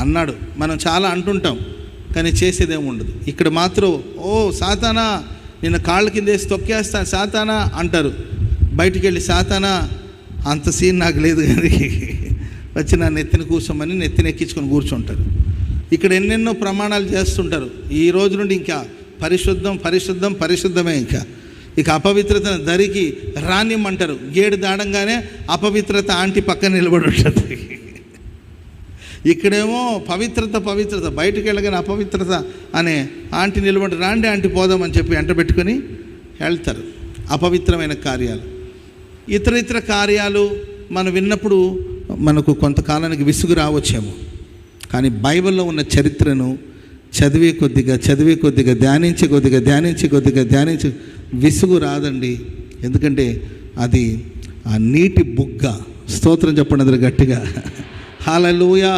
అన్నాడు. మనం చాలా అంటుంటాం కానీ చేసేదేమి ఉండదు. ఇక్కడ మాత్రం ఓ సాతానా నిన్న కాళ్ళ కింద వేసి తొక్కేస్తా సాతానా అంటారు. బయటికి వెళ్ళి సాతానా అంత సీన్ నాకు లేదు కానీ వచ్చి నా నెత్తిని కూర్చోమని నెత్తిని ఎక్కించుకొని కూర్చుంటారు. ఇక్కడ ఎన్నెన్నో ప్రమాణాలు చేస్తుంటారు. ఈ రోజు నుండి ఇంకా పరిశుద్ధం పరిశుద్ధం పరిశుద్ధమే, ఇక అపవిత్రతను దరికి రానిమ్మంటారు. గేడు దాడంగానే అపవిత్రత ఆంటీ పక్కన నిలబడి ఉంటుంది. ఇక్కడేమో పవిత్రత పవిత్రత, బయటకు వెళ్ళగానే అపవిత్రత అనే ఆంటీ నిలబడి రాండి ఆంటీ పోదామని చెప్పి ఎంట పెట్టుకొని వెళ్తారు. అపవిత్రమైన కార్యాలు, ఇతర కార్యాలు మనం విన్నప్పుడు మనకు కొంతకాలానికి విసుగు రావచ్చేమో. కానీ బైబిల్లో ఉన్న చరిత్రను చదివే కొద్దిగా ధ్యానించి విసుగు రాదండి. ఎందుకంటే అది ఆ నీటి బుగ్గ. స్తోత్రం చెప్పండి అందరూ గట్టిగా. హల్లెలూయా.